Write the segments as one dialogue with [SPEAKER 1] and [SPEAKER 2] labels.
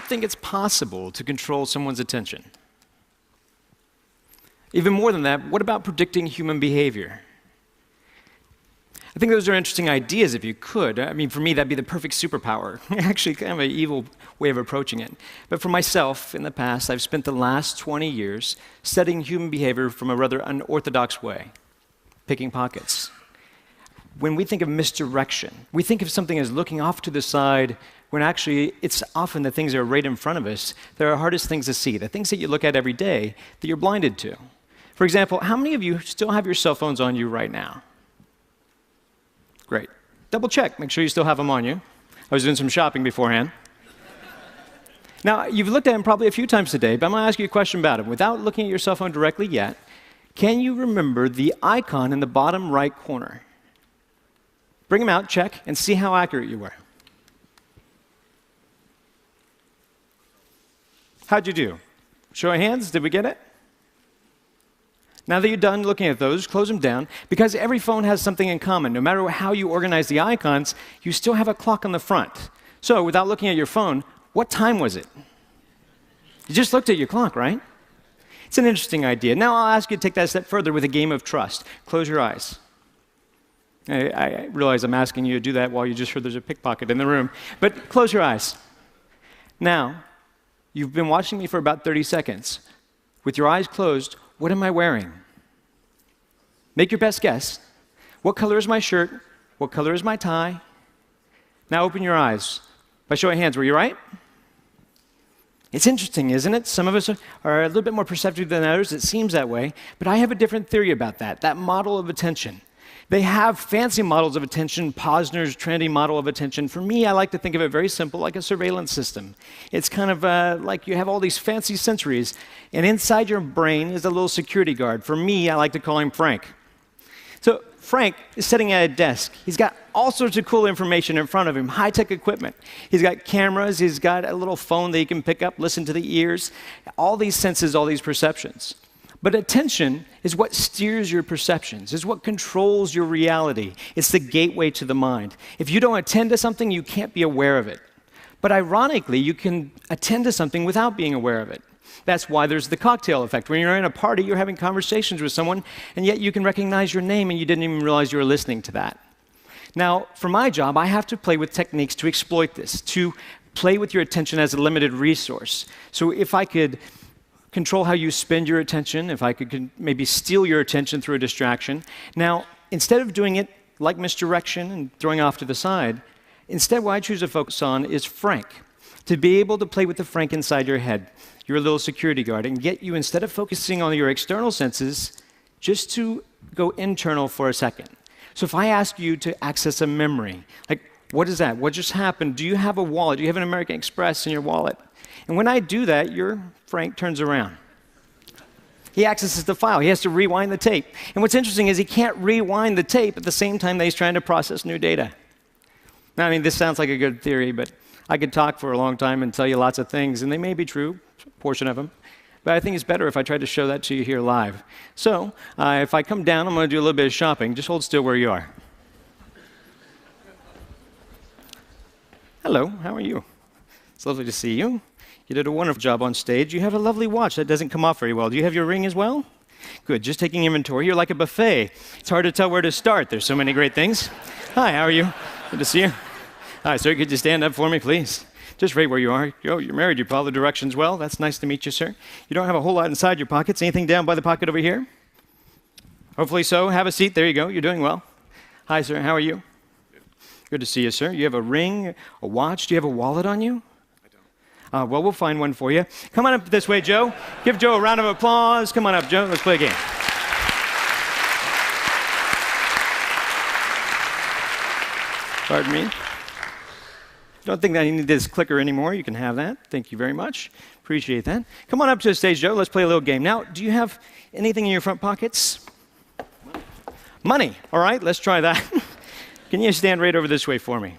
[SPEAKER 1] think it's possible to control someone's attention? Even more than that, what about predicting human behavior? I think those are interesting ideas if you could. I mean, for me, that'd be the perfect superpower. Actually, kind of an evil way of approaching it. But for myself, in the past, I've spent the last 20 years studying human behavior from a rather unorthodox way, picking pockets. When we think of misdirection, we think of something as looking off to the side when actually it's often the things that are right in front of us that are the hardest things to see, the things that you look at every day that you're blinded to. For example, how many of you still have your cell phones on you right now? Great. Double check, make sure you still have them on you. I was doing some shopping beforehand. Now, you've looked at them probably a few times today, but I'm going to ask you a question about them. Without looking at your cell phone directly yet, can you remember the icon in the bottom right corner? Bring them out, check, and see how accurate you were. How'd you do? Show of hands, did we get it? Now that you're done looking at those, close them down, because every phone has something in common. No matter how you organize the icons, you still have a clock on the front. So without looking at your phone, what time was it? You just looked at your clock, right? It's an interesting idea. Now I'll ask you to take that a step further with a game of trust. Close your eyes. I realize I'm asking you to do that while you just heard there's a pickpocket in the room, but close your eyes. Now, you've been watching me for about 30 seconds. With your eyes closed, what am I wearing? Make your best guess. What color is my shirt? What color is my tie? Now open your eyes. By show of hands, were you right? It's interesting, isn't it? Some of us are a little bit more perceptive than others. It seems that way. But I have a different theory about that model of attention. They have fancy models of attention, Posner's trendy model of attention. For me, I like to think of it very simple, like a surveillance system. It's kind of like you have all these fancy sensories, and inside your brain is a little security guard. For me, I like to call him Frank. So Frank is sitting at a desk. He's got all sorts of cool information in front of him, high-tech equipment. He's got cameras. He's got a little phone that he can pick up, listen to the ears, all these senses, all these perceptions. But attention is what steers your perceptions, is what controls your reality. It's the gateway to the mind. If you don't attend to something, you can't be aware of it. But ironically, you can attend to something without being aware of it. That's why there's the cocktail effect. When you're in a party, you're having conversations with someone, and yet you can recognize your name, and you didn't even realize you were listening to that. Now, for my job, I have to play with techniques to exploit this, to play with your attention as a limited resource. So if I could control how you spend your attention, if I could maybe steal your attention through a distraction. Now, instead of doing it like misdirection and throwing off to the side, instead what I choose to focus on is Frank, to be able to play with the Frank inside your head, your little security guard, and get you, instead of focusing on your external senses, just to go internal for a second. So if I ask you to access a memory, like, what is that? What just happened? Do you have a wallet? Do you have an American Express in your wallet? And when I do that, your Frank turns around. He accesses the file. He has to rewind the tape. And what's interesting is he can't rewind the tape at the same time that he's trying to process new data. Now, I mean, this sounds like a good theory, but I could talk for a long time and tell you lots of things, and they may be true, a portion of them. But I think it's better if I try to show that to you here live. So, if I come down, I'm going to do a little bit of shopping. Just hold still where you are. Hello, how are you? It's lovely to see you. You did a wonderful job on stage. You have a lovely watch that doesn't come off very well. Do you have your ring as well? Good, just taking inventory. You're like a buffet. It's hard to tell where to start. There's so many great things. Hi, how are you? Good to see you. Hi, sir, could you stand up for me, please? Just right where you are. You're married. You follow the directions well. That's nice to meet you, sir. You don't have a whole lot inside your pockets. Anything down by the pocket over here? Hopefully so. Have a seat. There you go. You're doing well. Hi, sir. How are you? Good to see you, sir. You have a ring, a watch. Do you have a wallet on you? Well, we'll find one for you. Come on up this way, Joe. Give Joe a round of applause. Come on up, Joe. Let's play a game. Pardon me. Don't think that I need this clicker anymore. You can have that. Thank you very much. Appreciate that. Come on up to the stage, Joe. Let's play a little game. Now, do you have anything in your front pockets? Money. All right, let's try that. Can you stand right over this way for me?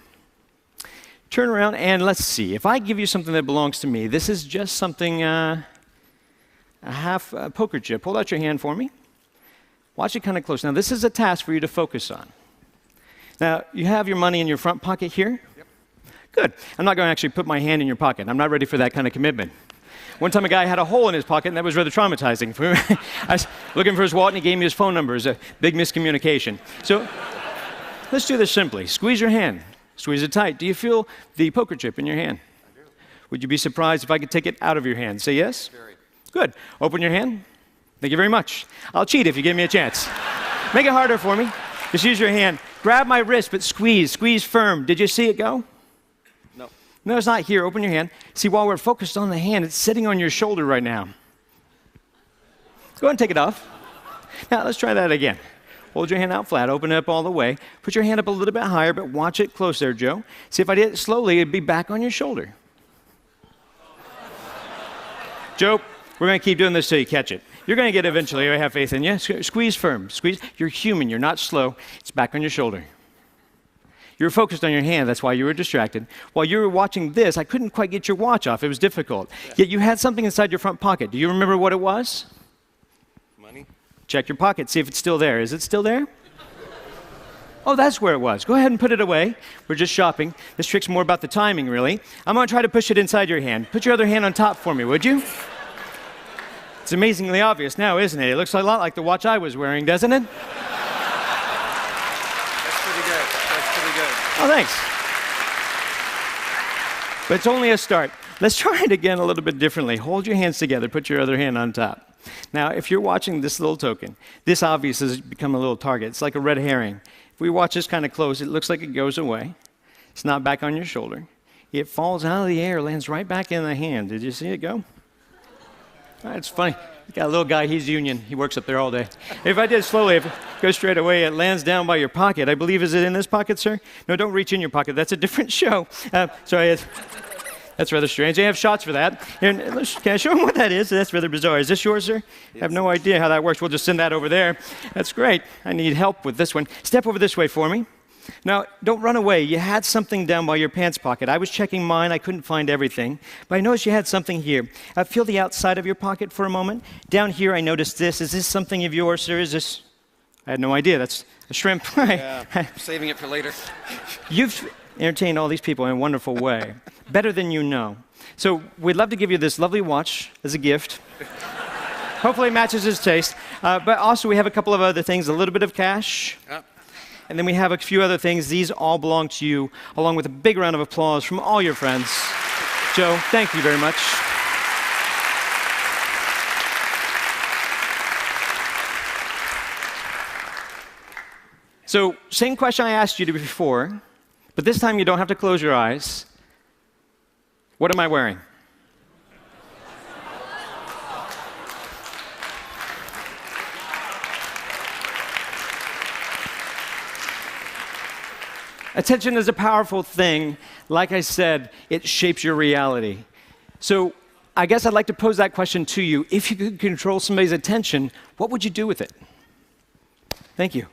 [SPEAKER 1] Turn around and let's see. If I give you something that belongs to me, this is just something, a half poker chip. Hold out your hand for me. Watch it kind of close. Now, this is a task for you to focus on. Now, you have your money in your front pocket here?
[SPEAKER 2] Yep.
[SPEAKER 1] Good. I'm not going to actually put my hand in your pocket. I'm not ready for that kind of commitment. One time a guy had a hole in his pocket, and that was rather traumatizing. I was looking for his wallet, and he gave me his phone number. It was a big miscommunication. So let's do this simply. Squeeze your hand. Squeeze it tight. Do you feel the poker chip in your hand?
[SPEAKER 2] I do.
[SPEAKER 1] Would you be surprised if I could take it out of your hand? Say yes?
[SPEAKER 2] Very.
[SPEAKER 1] Good. Open your hand. Thank you very much. I'll cheat if you give me a chance. Make it harder for me. Just use your hand. Grab my wrist, but squeeze. Squeeze firm. Did you see it go?
[SPEAKER 2] No.
[SPEAKER 1] No, it's not here. Open your hand. See, while we're focused on the hand, it's sitting on your shoulder right now. Go ahead and take it off. Now, let's try that again. Hold your hand out flat. Open it up all the way. Put your hand up a little bit higher, but watch it close there, Joe. See, if I did it slowly, it'd be back on your shoulder. Joe, we're going to keep doing this till you catch it. You're going to get it eventually. I have faith in you. Squeeze firm. Squeeze. You're human. You're not slow. It's back on your shoulder. You were focused on your hand. That's why you were distracted. While you were watching this, I couldn't quite get your watch off. It was difficult. Yet you had something inside your front pocket. Do you remember what it was?
[SPEAKER 2] Money.
[SPEAKER 1] Check your pocket. See if it's still there. Is it still there? Oh, that's where it was. Go ahead and put it away. We're just shopping. This trick's more about the timing, really. I'm going to try to push it inside your hand. Put your other hand on top for me, would you? It's amazingly obvious now, isn't it? It looks a lot like the watch I was wearing, doesn't it?
[SPEAKER 2] That's pretty good. That's pretty good.
[SPEAKER 1] Oh, thanks. But it's only a start. Let's try it again a little bit differently. Hold your hands together. Put your other hand on top. Now, if you're watching this little token, this obviously has become a little target. It's like a red herring. If we watch this kind of close, it looks like it goes away. It's not back on your shoulder. It falls out of the air, lands right back in the hand. Did you see it go? It's funny. Got a little guy, he's union. He works up there all day. If I did it slowly, if it goes straight away, it lands down by your pocket. I believe, is it in this pocket, sir? No, don't reach in your pocket. That's a different show. Sorry, that's rather strange. They have shots for that. Can I show them what that is? That's rather bizarre. Is this yours, sir? I have no idea how that works. We'll just send that over there. That's great. I need help with this one. Step over this way for me. Now, don't run away. You had something down by your pants pocket. I was checking mine. I couldn't find everything. But I noticed you had something here. Feel the outside of your pocket for a moment. Down here, I noticed this. Is this something of yours, sir? Is this? I had no idea. That's a shrimp.
[SPEAKER 2] Yeah, saving it for later.
[SPEAKER 1] You've entertained all these people in a wonderful way. Better than you know. So we'd love to give you this lovely watch as a gift. Hopefully it matches his taste. But also we have a couple of other things. A little bit of cash. And then we have a few other things. These all belong to you, along with a big round of applause from all your friends. Joe, thank you very much. So, same question I asked you before, but this time you don't have to close your eyes. What am I wearing? Attention is a powerful thing. Like I said, it shapes your reality. So I guess I'd like to pose that question to you. If you could control somebody's attention, what would you do with it? Thank you.